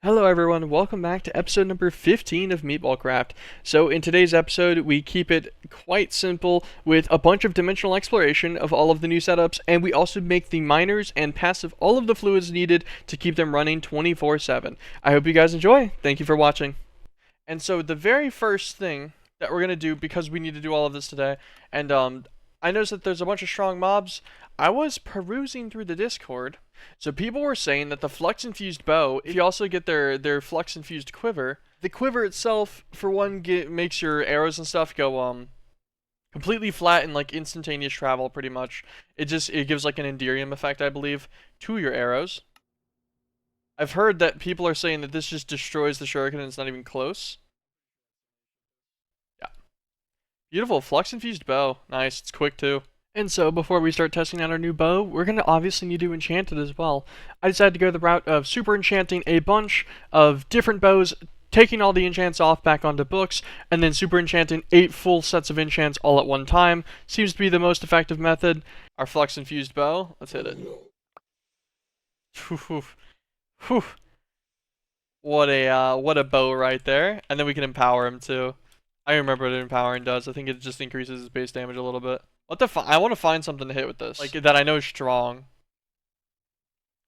Hello everyone, welcome back to episode number 15 of Meatballcraft. So in today's episode, we keep it quite simple with a bunch of dimensional exploration of all of the new setups, and we also make the miners and passive all of the fluids needed to keep them running 24/7. I hope you guys enjoy. Thank you for watching. And so the very first thing that we're going to do, because we need to do all of this today, and I noticed that there's a bunch of strong mobs. I was perusing through the Discord. So people were saying that the flux-infused bow, if you also get their flux-infused quiver, the quiver itself, for one, makes your arrows and stuff go completely flat and like instantaneous travel, pretty much. It gives like an Enderium effect, I believe, to your arrows. I've heard that people are saying that this just destroys the shuriken and it's not even close. Yeah. Beautiful flux-infused bow. Nice. It's quick too. And so, before we start testing out our new bow, we're going to obviously need to enchant it as well. I decided to go the route of super enchanting a bunch of different bows, taking all the enchants off back onto books, and then super enchanting 8 full sets of enchants all at one time. Seems to be the most effective method. Our flux-infused bow, let's hit it. Whew. What a bow right there. And then we can empower him too. I remember what empowering does. I think it just increases his base damage a little bit. What the I want to find something to hit with this, like that I know is strong,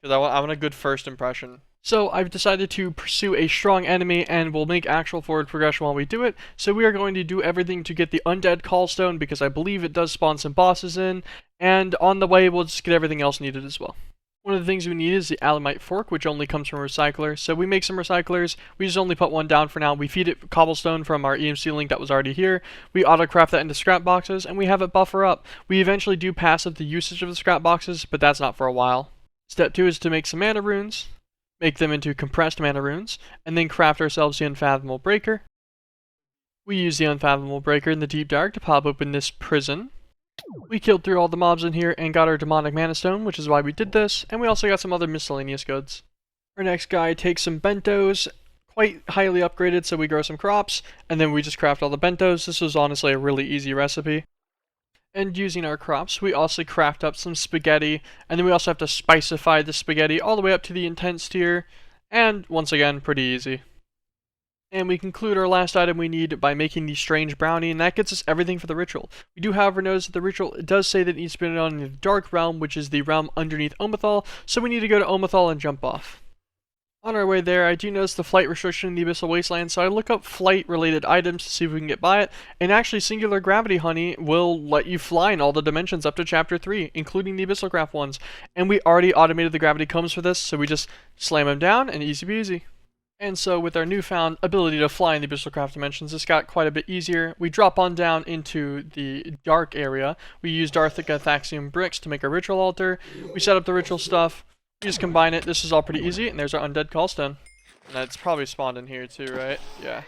because I want a good first impression. So I've decided to pursue a strong enemy, and we'll make actual forward progression while we do it. So we are going to do everything to get the undead callstone, because I believe it does spawn some bosses in, and on the way we'll just get everything else needed as well. One of the things we need is the Alamite fork, which only comes from a recycler. So we make some recyclers. We just only put one down for now. We feed it cobblestone from our EMC link that was already here. We auto-craft that into scrap boxes, and we have it buffer up. We eventually do passive the usage of the scrap boxes, but that's not for a while. Step 2 is to make some mana runes, make them into compressed mana runes, and then craft ourselves the Unfathomable Breaker. We use the Unfathomable Breaker in the Deep Dark to pop open this prison. We killed through all the mobs in here and got our demonic mana stone, which is why we did this, and we also got some other miscellaneous goods. Our next guy takes some bentos, quite highly upgraded, so we grow some crops, and then we just craft all the bentos. This was honestly a really easy recipe. And using our crops, we also craft up some spaghetti, and then we also have to spicify the spaghetti all the way up to the intense tier, and once again, pretty easy. And we conclude our last item we need by making the strange brownie, and that gets us everything for the ritual. We do, however, notice that the ritual does say that it needs to be done in the Dark Realm, which is the realm underneath Omethal, so we need to go to Omethal and jump off. On our way there, I do notice the flight restriction in the Abyssal Wasteland, so I look up flight-related items to see if we can get by it, and actually Singular Gravity Honey will let you fly in all the dimensions up to Chapter 3, including the Abyssalcraft ones. And we already automated the gravity combs for this, so we just slam them down, and easy peasy. And so with our newfound ability to fly in the Abyssalcraft dimensions, this got quite a bit easier. We drop on down into the dark area. We use Darthica Thaxium bricks to make our ritual altar. We set up the ritual stuff. We just combine it. This is all pretty easy, and there's our undead callstone. And that's probably spawned in here too, right? Yeah.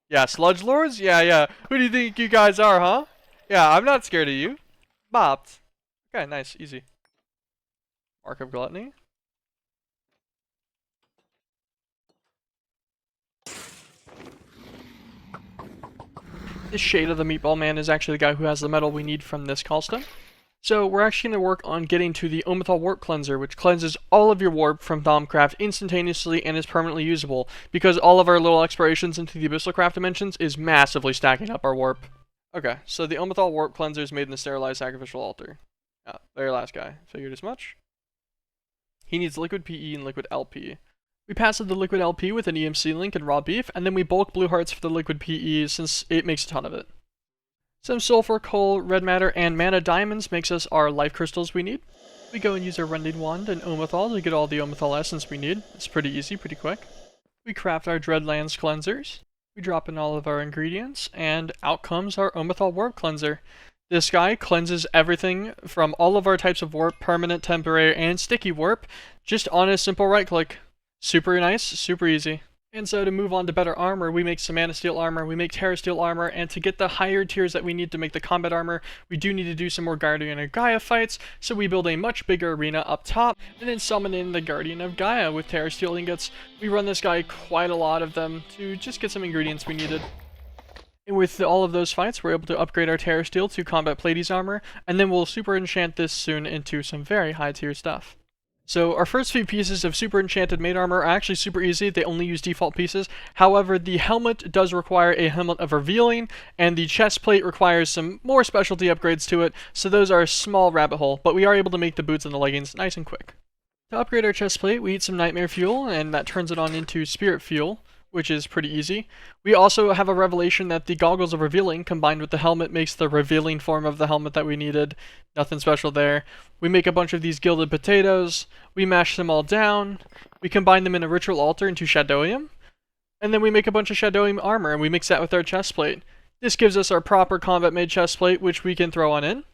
Yeah, sludge lords? Yeah. Who do you think you guys are, huh? Yeah, I'm not scared of you. Bopped. Okay, nice, easy. Mark of Gluttony. This shade of the Meatball Man is actually the guy who has the metal we need from this callstone. So we're actually going to work on getting to the Omethal Warp Cleanser, which cleanses all of your warp from Thaumcraft instantaneously and is permanently usable, because all of our little explorations into the Abyssalcraft dimensions is massively stacking up our warp. Okay, so the Omethal Warp Cleanser is made in the Sterilized Sacrificial Altar. Very last guy. Figured as much. He needs Liquid PE and Liquid LP. We pass the Liquid LP with an EMC link and raw beef, and then we bulk blue hearts for the Liquid PE since it makes a ton of it. Some sulfur, coal, red matter, and mana diamonds makes us our life crystals we need. We go and use our rending wand and Omethal to get all the Omethal essence we need. It's pretty easy, pretty quick. We craft our Dreadlands cleansers. We drop in all of our ingredients, and out comes our Omethal Warp Cleanser. This guy cleanses everything from all of our types of warp, permanent, temporary, and sticky warp, just on a simple right click. Super nice, super easy. And so to move on to better armor, we make some Mana Steel armor, we make Terra Steel armor, and to get the higher tiers that we need to make the combat armor, we do need to do some more Guardian of Gaia fights, so we build a much bigger arena up top, and then summon in the Guardian of Gaia with Terra Steel ingots. We run this guy quite a lot of them to just get some ingredients we needed. And with all of those fights, we're able to upgrade our Terra Steel to Combat Pleiades armor, and then we'll super enchant this soon into some very high tier stuff. So our first few pieces of super enchanted maid armor are actually super easy. They only use default pieces. However, the helmet does require a helmet of revealing, and the chest plate requires some more specialty upgrades to it. So those are a small rabbit hole, but we are able to make the boots and the leggings nice and quick. To upgrade our chest plate, we eat some nightmare fuel, and that turns it on into spirit fuel, which is pretty easy. We also have a revelation that the goggles of revealing combined with the helmet makes the revealing form of the helmet that we needed. Nothing special there. We make a bunch of these gilded potatoes, we mash them all down, we combine them in a ritual altar into shadowium, and then we make a bunch of shadowium armor and we mix that with our chest plate. This gives us our proper combat made chest plate, which we can throw on in.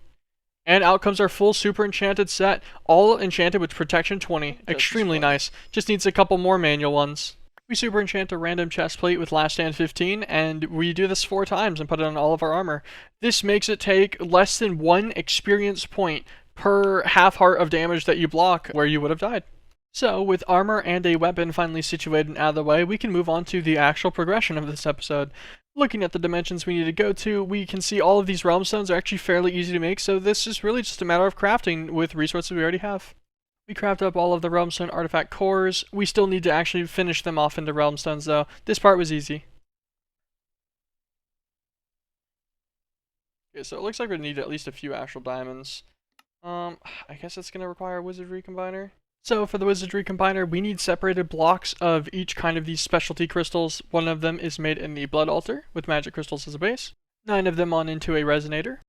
And out comes our full super enchanted set, all enchanted with protection 20. Extremely nice. Just needs a couple more manual ones. We super enchant a random chest plate with last stand 15, and we do this 4 times and put it on all of our armor. This makes it take less than 1 experience point per half heart of damage that you block where you would have died. So, with armor and a weapon finally situated and out of the way, we can move on to the actual progression of this episode. Looking at the dimensions we need to go to, we can see all of these realm stones are actually fairly easy to make, so this is really just a matter of crafting with resources we already have. We craft up all of the realm stone artifact cores. We still need to actually finish them off into realm stones though. This part was easy. Okay, so it looks like we need at least a few actual diamonds. I guess it's gonna require a wizardry combiner. So for the wizardry combiner, we need separated blocks of each kind of these specialty crystals. One of them is made in the blood altar with magic crystals as a base. 9 of them on into a resonator.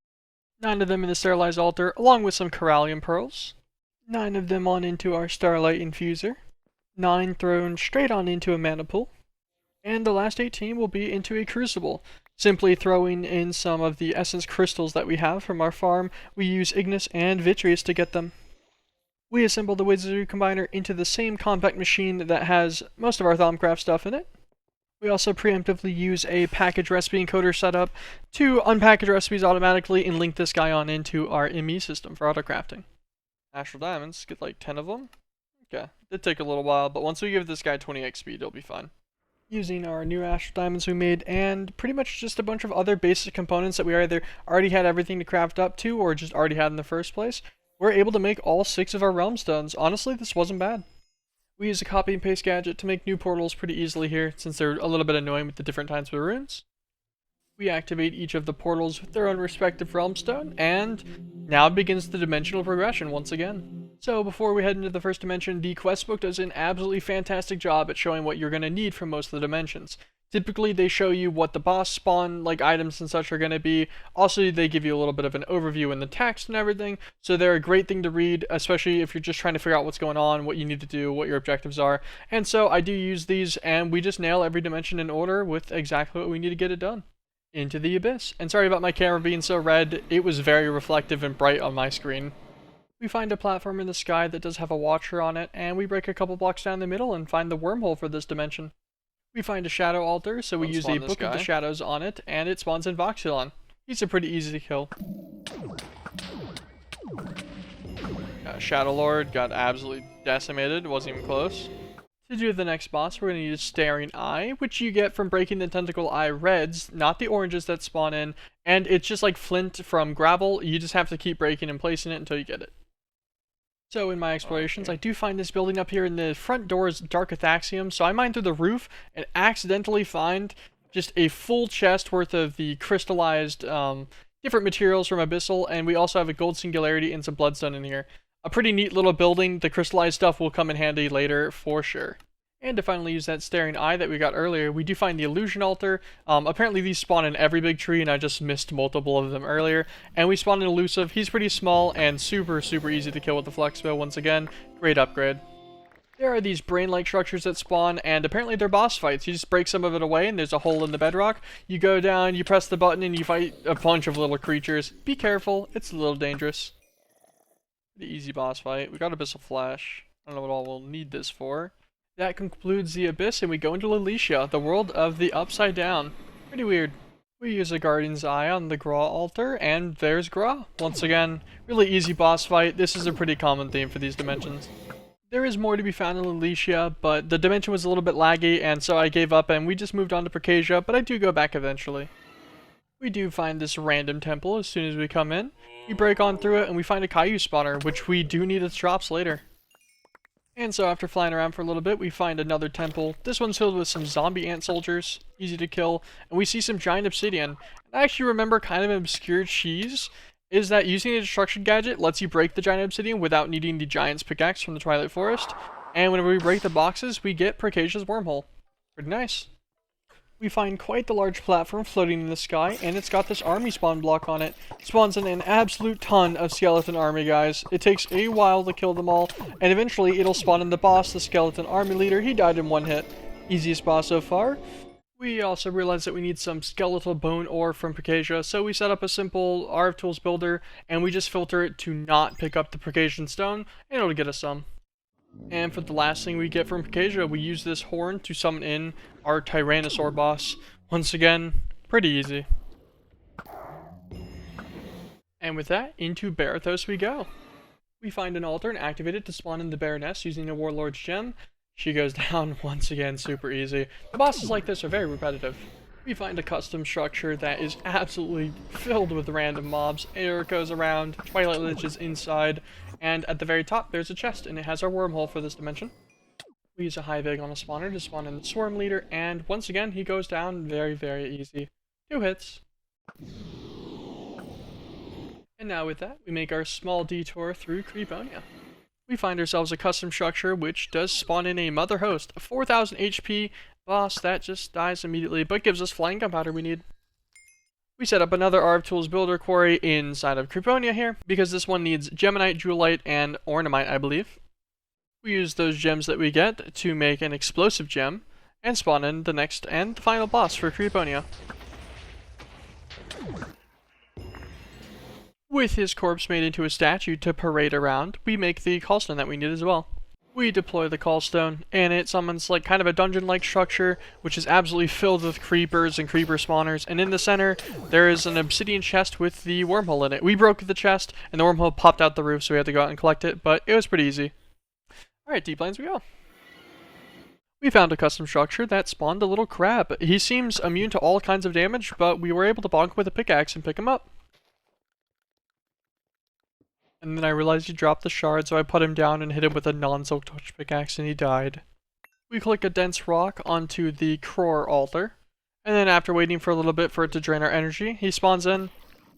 9 of them in the sterilized altar, along with some corallium pearls. 9 of them on into our starlight infuser. 9 thrown straight on into a mana pool. And the last 18 will be into a crucible. Simply throwing in some of the essence crystals that we have from our farm. We use Ignis and Vitreous to get them. We assemble the wizardry combiner into the same compact machine that has most of our Thaumcraft stuff in it. We also preemptively use a package recipe encoder setup to unpackage recipes automatically and link this guy on into our ME system for autocrafting. Astral diamonds, get like 10 of them. Okay, it'd take a little while, but once we give this guy 20x speed, it'll be fine. Using our new astral diamonds we made, and pretty much just a bunch of other basic components that we either already had everything to craft up to, or just already had in the first place, we're able to make all 6 of our realm stones. Honestly, this wasn't bad. We use a copy and paste gadget to make new portals pretty easily here, since they're a little bit annoying with the different types of runes. We activate each of the portals with their own respective realm stone, and now begins the dimensional progression once again. So before we head into the first dimension, the quest book does an absolutely fantastic job at showing what you're going to need from most of the dimensions. Typically they show you what the boss spawn like items and such are going to be. Also they give you a little bit of an overview in the text and everything, so they're a great thing to read, especially if you're just trying to figure out what's going on, what you need to do, what your objectives are. And so I do use these, and we just nail every dimension in order with exactly what we need to get it done. Into the abyss. And sorry about my camera being so red, it was very reflective and bright on my screen. We find a platform in the sky that does have a watcher on it, and we break a couple blocks down the middle and find the wormhole for this dimension. We find a shadow altar, so we use a book of the shadows on it, and it spawns in Voxilon. He's a pretty easy to kill. Shadow Lord got absolutely decimated, wasn't even close. To do the next boss, we're going to use Staring Eye, which you get from breaking the Tentacle Eye reds, not the oranges that spawn in, and it's just like flint from gravel. You just have to keep breaking and placing it until you get it. So in my explorations, I do find this building up here in the front door is Dark Athaxium, so I mine through the roof and accidentally find just a full chest worth of the crystallized different materials from Abyssal, and we also have a gold singularity and some bloodstone in here. A pretty neat little building. The crystallized stuff will come in handy later for sure. And to finally use that Staring Eye that we got earlier, we do find the illusion altar. Apparently these spawn in every big tree, and I just missed multiple of them earlier. And we spawn an elusive. He's pretty small and super easy to kill with the flex bow. Once again, great upgrade. There are these brain-like structures that spawn, and apparently they're boss fights. You just break some of it away, and there's a hole in the bedrock. You go down, you press the button, and you fight a bunch of little creatures. Be careful, it's a little dangerous. The easy boss fight. We got Abyssal Flash. I don't know what all we'll need this for. That concludes the Abyss, and we go into Lelicia, the world of the Upside Down. Pretty weird. We use a Guardian's Eye on the Gra altar, and there's Gra. Once again, really easy boss fight. This is a pretty common theme for these dimensions. There is more to be found in Lelicia, but the dimension was a little bit laggy, and so I gave up, and we just moved on to Percasia, but I do go back eventually. We do find this random temple as soon as we come in. We break on through it, and we find a Caillou spawner, which we do need its drops later. And so after flying around for a little bit, we find another temple. This one's filled with some zombie ant soldiers, easy to kill, and we see some giant obsidian. I actually remember kind of an obscure cheese, is that using a destruction gadget lets you break the giant obsidian without needing the giant's pickaxe from the Twilight Forest. And whenever we break the boxes, we get Percasia's wormhole. Pretty nice. We find quite the large platform floating in the sky, and it's got this army spawn block on it. It spawns in an absolute ton of skeleton army guys. It takes a while to kill them all, and eventually it'll spawn in the boss, the skeleton army leader. He died in one hit. Easiest boss so far. We also realized that we need some skeletal bone ore from Percasia, so we set up a simple RF Tools builder, and we just filter it to not pick up the Percasian stone, and it'll get us some. And for the last thing we get from Percasia, we use this horn to summon in our Tyrannosaur boss. Once again, pretty easy. And with that, into Barathos we go. We find an altar and activate it to spawn in the Baroness using the Warlord's gem. She goes down once again, super easy. The bosses like this are very repetitive. We find a custom structure that is absolutely filled with random mobs. Air goes around, Twilight Lich is inside, and at the very top there's a chest, and it has our wormhole for this dimension. We use a high vig on a spawner to spawn in the Swarm Leader, and once again he goes down very, very easy. 2 hits. And now with that, we make our small detour through Creeponia. We find ourselves a custom structure which does spawn in a Mother Host, a 4000 HP boss that just dies immediately, but gives us flying gunpowder we need. We set up another RF Tools builder quarry inside of Creeponia here, because this one needs Geminite, Jewelite, and Ornamite, I believe. We use those gems that we get to make an explosive gem, and spawn in the next and the final boss for Creeponia. With his corpse made into a statue to parade around, we make the callstone that we need as well. We deploy the callstone, and it summons like kind of a dungeon-like structure, which is absolutely filled with creepers and creeper spawners, and in the center, there is an obsidian chest with the wormhole in it. We broke the chest, and the wormhole popped out the roof, so we had to go out and collect it, but it was pretty easy. Alright, deep lanes we go. We found a custom structure that spawned a little crab. He seems immune to all kinds of damage, but we were able to bonk with a pickaxe and pick him up. And then I realized he dropped the shard, so I put him down and hit him with a non-silk touch pickaxe, and he died. We click a dense rock onto the Cror altar, and then after waiting for a little bit for it to drain our energy, he spawns in,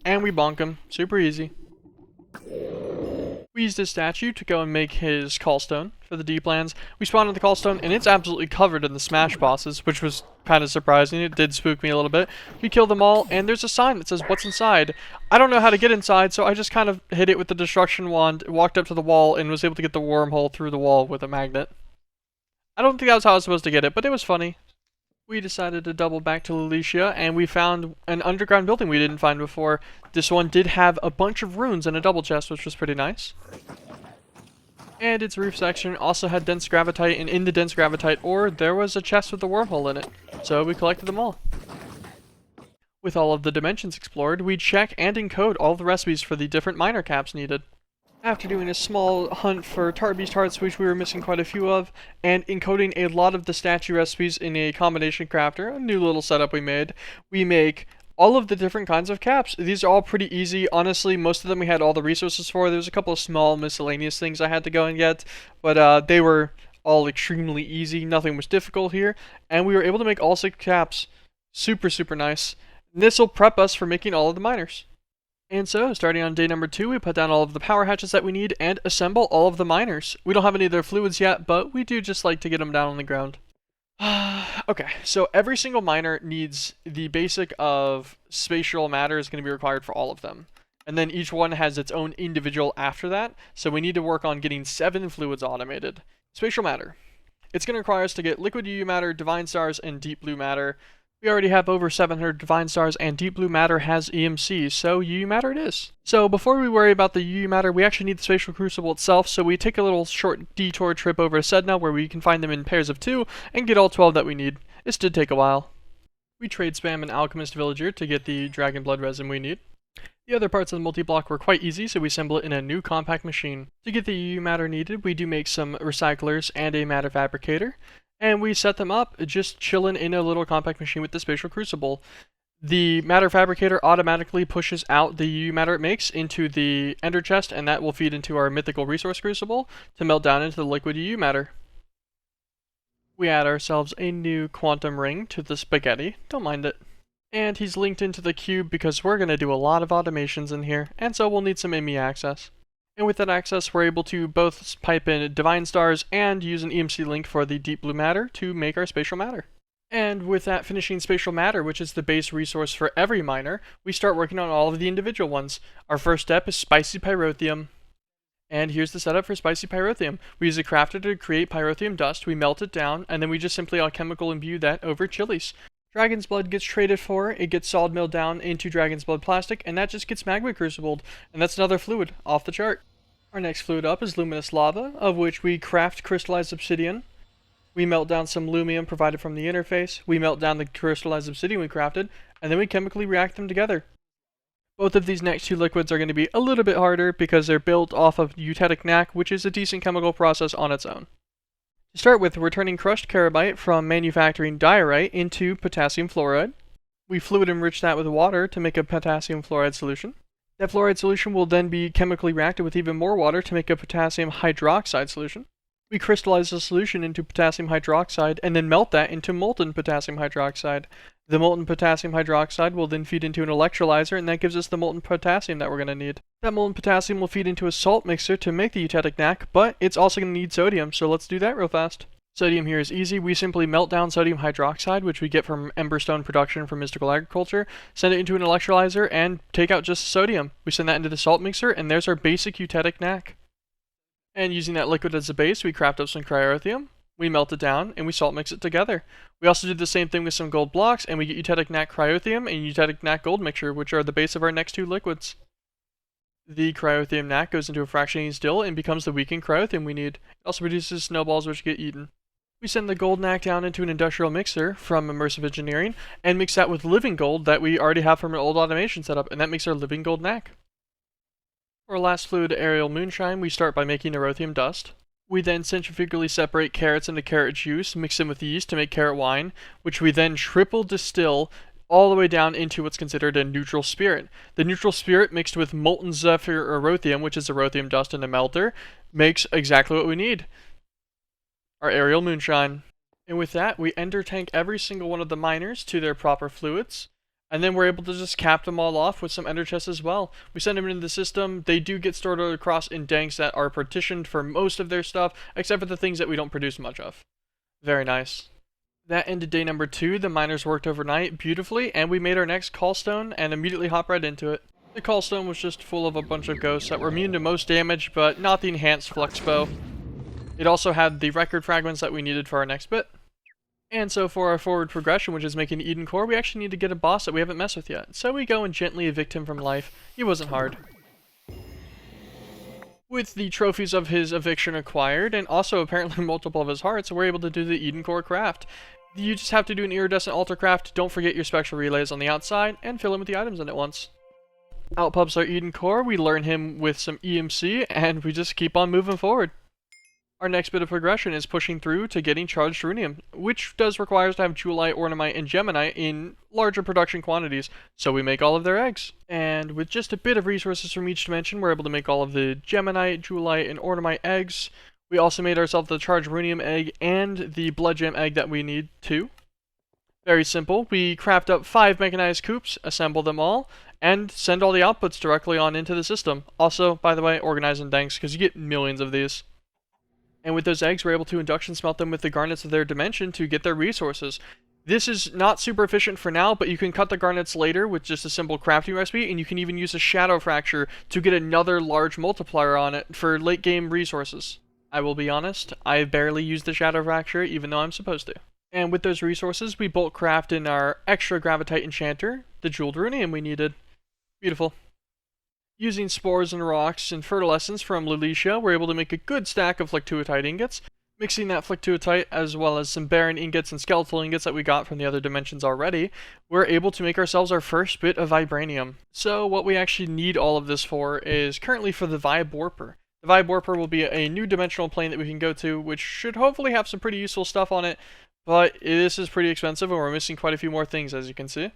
and we bonk him. Super easy. We used his statue to go and make his callstone for the deep lands. We spawned in the callstone, and it's absolutely covered in the smash bosses, which was kind of surprising. It did spook me a little bit. We killed them all, and there's a sign that says, "What's inside?" I don't know how to get inside, so I just kind of hit it with the destruction wand, walked up to the wall, and was able to get the wormhole through the wall with a magnet. I don't think that was how I was supposed to get it, but it was funny. We decided to double back to Lelicia, and we found an underground building we didn't find before. This one did have a bunch of runes and a double chest, which was pretty nice. And its roof section also had dense gravitite, and in the dense gravitite ore, there was a chest with a wormhole in it. So we collected them all. With all of the dimensions explored, we check and encode all the recipes for the different miner caps needed. After doing a small hunt for Tar Beast Hearts, which we were missing quite a few of, and encoding a lot of the statue recipes in a combination crafter, a new little setup we make all of the different kinds of caps. These are all pretty easy. Honestly, most of them we had all the resources for. There was a couple of small miscellaneous things I had to go and get, but they were all extremely easy. Nothing was difficult here, and we were able to make all 6 caps. Super, super nice. This will prep us for making all of the miners. And so, starting on day number 2, we put down all of the power hatches that we need and assemble all of the miners. We don't have any of their fluids yet, but we do just like to get them down on the ground. Okay, so every single miner needs the basic of spatial matter is going to be required for all of them. And then each one has its own individual after that, so we need to work on getting 7 fluids automated. Spatial matter. It's going to require us to get liquid UU matter, divine stars, and deep blue matter. We already have over 700 divine stars, and deep blue matter has EMC, so UU matter it is. So before we worry about the UU matter, we actually need the spatial crucible itself, so we take a little short detour trip over to Sedna where we can find them in pairs of 2 and get all 12 that we need. This did take a while. We trade spam an alchemist villager to get the dragon blood resin we need. The other parts of the multi-block were quite easy, so we assemble it in a new compact machine. To get the UU matter needed, we do make some recyclers and a matter fabricator. And we set them up, just chilling in a little compact machine with the spatial crucible. The matter fabricator automatically pushes out the UU matter it makes into the ender chest, and that will feed into our mythical resource crucible to melt down into the liquid UU matter. We add ourselves a new quantum ring to the spaghetti, don't mind it. And he's linked into the cube because we're going to do a lot of automations in here, and so we'll need some ME access. And with that access, we're able to both pipe in divine stars and use an EMC link for the deep blue matter to make our spatial matter. And with that finishing spatial matter, which is the base resource for every miner, we start working on all of the individual ones. Our first step is spicy pyrotheum. And here's the setup for spicy pyrotheum. We use a crafter to create pyrotheum dust, we melt it down, and then we just simply alchemical imbue that over chilies. Dragon's blood gets traded for, it gets solid milled down into dragon's blood plastic, and that just gets magma crucibled, and that's another fluid, off the chart. Our next fluid up is luminous lava, of which we craft crystallized obsidian. We melt down some lumium provided from the interface, we melt down the crystallized obsidian we crafted, and then we chemically react them together. Both of these next two liquids are going to be a little bit harder because they're built off of eutectic knack, which is a decent chemical process on its own. To start with, we're turning crushed carabite from manufacturing diorite into potassium fluoride. We fluid enrich that with water to make a potassium fluoride solution. That fluoride solution will then be chemically reacted with even more water to make a potassium hydroxide solution. We crystallize the solution into potassium hydroxide and then melt that into molten potassium hydroxide. The molten potassium hydroxide will then feed into an electrolyzer, and that gives us the molten potassium that we're going to need. That molten potassium will feed into a salt mixer to make the eutectic knack, but it's also going to need sodium, so let's do that real fast. Sodium here is easy. We simply melt down sodium hydroxide, which we get from emberstone production from mystical agriculture, send it into an electrolyzer, and take out just sodium. We send that into the salt mixer, and there's our basic eutectic knack. And using that liquid as a base, we craft up some cryotheum, we melt it down, and we salt mix it together. We also do the same thing with some gold blocks, and we get eutectic knack cryotheum and eutectic knack gold mixture, which are the base of our next two liquids. The cryotheum knack goes into a fractionating still and becomes the weakened cryotheum we need. It also produces snowballs which get eaten. We send the gold knack down into an industrial mixer from immersive engineering, and mix that with living gold that we already have from an old automation setup, and that makes our living gold knack. For our last fluid, aerial moonshine, we start by making neurothium dust. We then centrifugally separate carrots into carrot juice, mix them with yeast to make carrot wine, which we then triple distill all the way down into what's considered a neutral spirit. The neutral spirit mixed with molten zephyr erothium, which is erothium dust in a melter, makes exactly what we need. Our aerial moonshine. And with that, we ender tank every single one of the miners to their proper fluids. And then we're able to just cap them all off with some ender chests as well. We send them into the system. They do get stored across in danks that are partitioned for most of their stuff, except for the things that we don't produce much of. Very nice. That ended day number 2. The miners worked overnight beautifully, and we made our next callstone and immediately hopped right into it. The callstone was just full of a bunch of ghosts that were immune to most damage, but not the enhanced flux bow. It also had the record fragments that we needed for our next bit. And so for our forward progression, which is making Eden Core, we actually need to get a boss that we haven't messed with yet. So we go and gently evict him from life. He wasn't hard. With the trophies of his eviction acquired, and also apparently multiple of his hearts, we're able to do the Eden Core craft. You just have to do an iridescent altar craft, don't forget your spectral relays on the outside, and fill in with the items in it once. Outpubs our Eden Core, we learn him with some EMC, and we just keep on moving forward. Our next bit of progression is pushing through to getting charged runium, which does require us to have jewelite, ornamite, and geminite in larger production quantities, so we make all of their eggs. And with just a bit of resources from each dimension, we're able to make all of the geminite, jewelite, and ornamite eggs. We also made ourselves the charged runium egg and the blood gem egg that we need too. Very simple. We craft up 5 mechanized coops, assemble them all, and send all the outputs directly on into the system. Also, by the way, organize in danks, because you get millions of these. And with those eggs, we're able to induction smelt them with the garnets of their dimension to get their resources. This is not super efficient for now, but you can cut the garnets later with just a simple crafting recipe, and you can even use a shadow fracture to get another large multiplier on it for late game resources. I will be honest, I barely use the shadow fracture, even though I'm supposed to. And with those resources, we bulk craft in our extra gravitite enchanter, the jeweled runium we needed. Beautiful. Using spores and rocks and fertilescence from Lilicia, we're able to make a good stack of fluctuatite ingots. Mixing that fluctuatite as well as some barren ingots and skeletal ingots that we got from the other dimensions already, we're able to make ourselves our first bit of vibranium. So what we actually need all of this for is currently for the Vibe Warper. The Vibe Warper will be a new dimensional plane that we can go to, which should hopefully have some pretty useful stuff on it, but this is pretty expensive and we're missing quite a few more things, as you can see.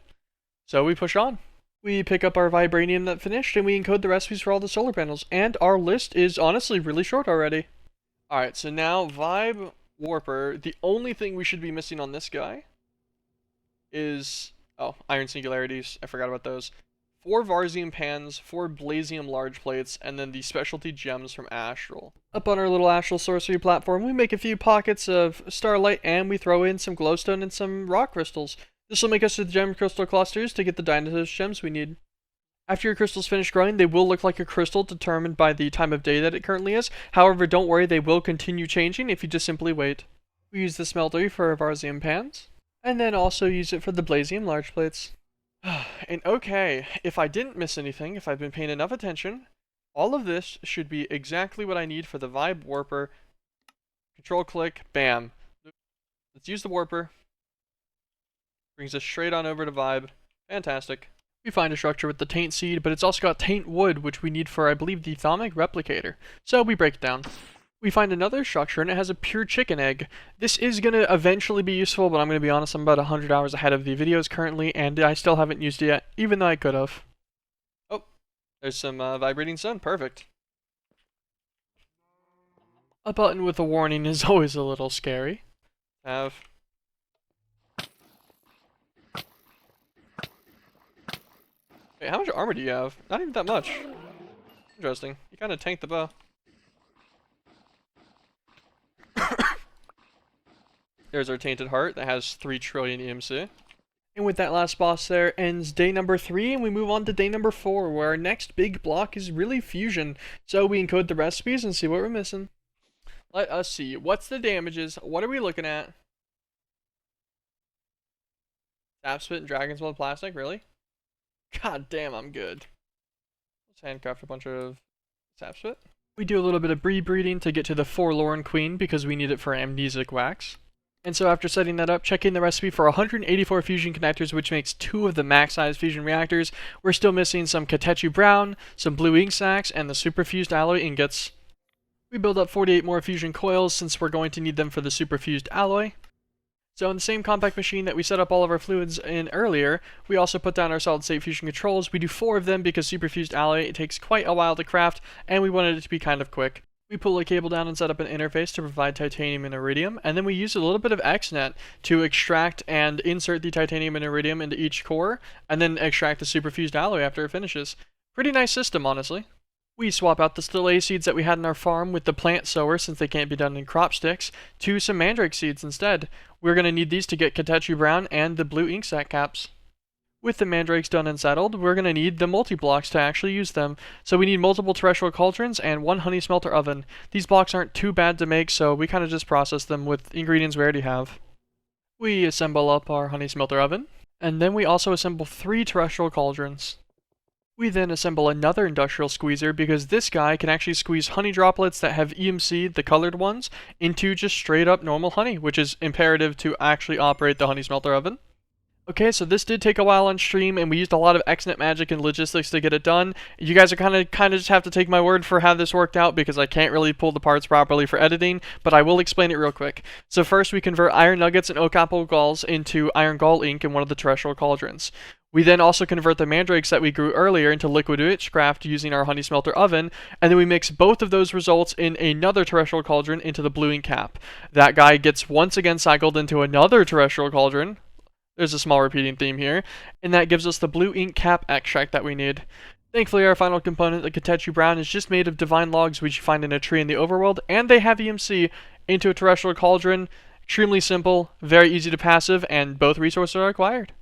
So we push on. We pick up our vibranium that finished, and we encode the recipes for all the solar panels. And our list is honestly really short already. Alright, so now Vibe Warper, the only thing we should be missing on this guy is, oh, Iron Singularities, I forgot about those. 4 Varzium pans, 4 Blazium large plates, and then the specialty gems from Astral. Up on our little Astral sorcery platform, we make a few pockets of starlight, and we throw in some glowstone and some rock crystals. This will make us to the gem crystal clusters to get the Dynastos gems we need. After your crystals finish growing, they will look like a crystal determined by the time of day that it currently is. However, don't worry, they will continue changing if you just simply wait. We use the smeltery for our Varzium pans, and then also use it for the Blazium large plates. And okay, if I didn't miss anything, if I've been paying enough attention, all of this should be exactly what I need for the Vibe Warper. Control click, bam. Let's use the Warper. Brings us straight on over to Vibe. Fantastic. We find a structure with the Taint Seed, but it's also got Taint Wood, which we need for, I believe, the Thaumic Replicator. So we break it down. We find another structure, and it has a pure chicken egg. This is going to eventually be useful, but I'm going to be honest, I'm about 100 hours ahead of the videos currently, and I still haven't used it yet, even though I could have. Oh, there's some vibrating sun. Perfect. A button with a warning is always a little scary. Wait, how much armor do you have? Not even that much. Interesting. You kind of tanked the bow. There's our Tainted Heart that has 3 trillion EMC. And with that last boss there ends day number 3, and we move on to day number 4, where our next big block is really fusion. So we encode the recipes and see what we're missing. Let us see. What's the damages? What are we looking at? Sap Spit and Dragon's Blood Plastic? Really? God damn, I'm good. Let's handcraft a bunch of Sap Spit. We do a little bit of breeding to get to the Forlorn Queen because we need it for Amnesic Wax. And so after setting that up, checking the recipe for 184 fusion connectors, which makes 2 of the max size fusion reactors, we're still missing some Katechu Brown, some blue ink sacs, and the superfused alloy ingots. We build up 48 more fusion coils since we're going to need them for the superfused alloy. So in the same compact machine that we set up all of our fluids in earlier, we also put down our solid state fusion controls. We do 4 of them because superfused alloy, it takes quite a while to craft, and we wanted it to be kind of quick. We pull a cable down and set up an interface to provide titanium and iridium, and then we use a little bit of XNet to extract and insert the titanium and iridium into each core, and then extract the superfused alloy after it finishes. Pretty nice system, honestly. We swap out the delay seeds that we had in our farm with the plant sower, since they can't be done in crop sticks, to some mandrake seeds instead. We're going to need these to get Katechu Brown and the blue ink sac caps. With the mandrakes done and settled, we're going to need the multi-blocks to actually use them. So we need multiple terrestrial cauldrons and 1 honey smelter oven. These blocks aren't too bad to make, so we kind of just process them with ingredients we already have. We assemble up our honey smelter oven, and then we also assemble 3 terrestrial cauldrons. We then assemble another industrial squeezer because this guy can actually squeeze honey droplets that have EMC, the colored ones, into just straight up normal honey, which is imperative to actually operate the honey smelter oven. Okay, so this did take a while on stream, and we used a lot of XNet magic and logistics to get it done. You guys are kind of just have to take my word for how this worked out because I can't really pull the parts properly for editing, but I will explain it real quick. So first we convert iron nuggets and oak apple galls into iron gall ink in one of the terrestrial cauldrons. We then also convert the mandrakes that we grew earlier into liquid witchcraft using our honey smelter oven, and then we mix both of those results in another terrestrial cauldron into the blue ink cap. That guy gets once again cycled into another terrestrial cauldron. There's a small repeating theme here, and that gives us the blue ink cap extract that we need. Thankfully, our final component, the Katechu Brown, is just made of divine logs which you find in a tree in the overworld, and they have EMC into a terrestrial cauldron. Extremely simple, very easy to passive, and both resources are acquired.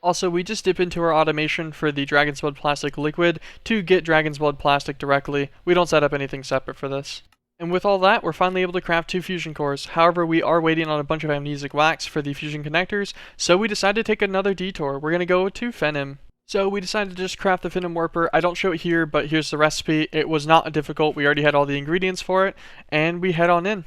Also, we just dip into our automation for the Dragon's Blood Plastic liquid to get Dragon's Blood Plastic directly. We don't set up anything separate for this. And with all that, we're finally able to craft 2 fusion cores. However, we are waiting on a bunch of amnesic wax for the fusion connectors, so we decided to take another detour. We're going to go to Phenim. So we decided to just craft the Phenim Warper. I don't show it here, but here's the recipe. It was not difficult. We already had all the ingredients for it, and we head on in.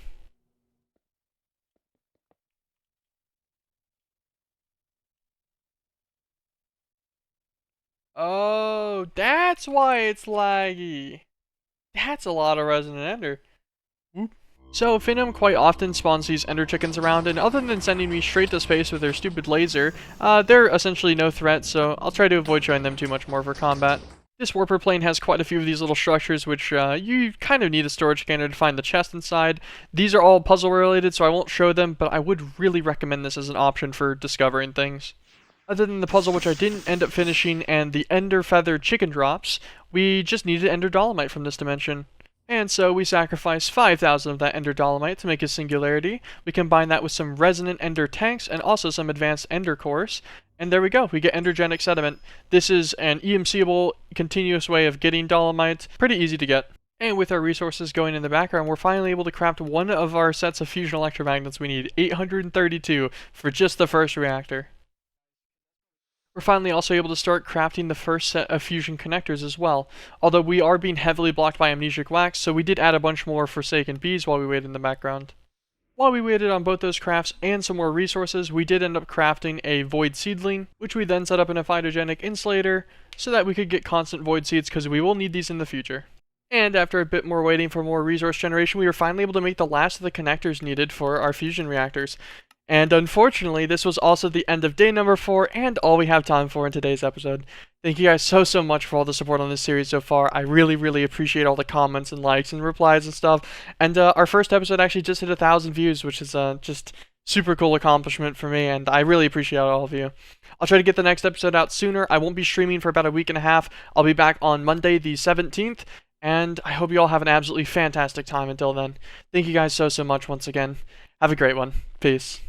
Oh, that's why it's laggy. That's a lot of resonant ender. Whoop. So, Phenom quite often spawns these ender chickens around, and other than sending me straight to space with their stupid laser, they're essentially no threat, so I'll try to avoid showing them too much more for combat. This warper plane has quite a few of these little structures, which you kind of need a storage scanner to find the chest inside. These are all puzzle related, so I won't show them, but I would really recommend this as an option for discovering things. Other than the puzzle, which I didn't end up finishing, and the ender feather chicken drops, we just needed ender dolomite from this dimension. And so we sacrificed 5,000 of that ender dolomite to make a singularity. We combine that with some resonant ender tanks and also some advanced ender cores. And there we go, we get endergenic sediment. This is an EMCable continuous way of getting dolomite. Pretty easy to get. And with our resources going in the background, we're finally able to craft one of our sets of fusion electromagnets. We need 832 for just the first reactor. We're finally also able to start crafting the first set of fusion connectors as well, although we are being heavily blocked by amnesiac wax, so we did add a bunch more forsaken bees while we waited in the background. While we waited on both those crafts and some more resources, we did end up crafting a void seedling, which we then set up in a phytogenic insulator so that we could get constant void seeds because we will need these in the future. And after a bit more waiting for more resource generation, we were finally able to make the last of the connectors needed for our fusion reactors. And unfortunately, this was also the end of day number 4 and all we have time for in today's episode. Thank you guys so much for all the support on this series so far. I really appreciate all the comments and likes and replies and stuff. And our first episode actually just hit 1,000 views, which is just super cool accomplishment for me, and I really appreciate all of you. I'll try to get the next episode out sooner. I won't be streaming for about a week and a half. I'll be back on Monday the 17th. And I hope you all have an absolutely fantastic time until then. Thank you guys so much once again. Have a great one. Peace.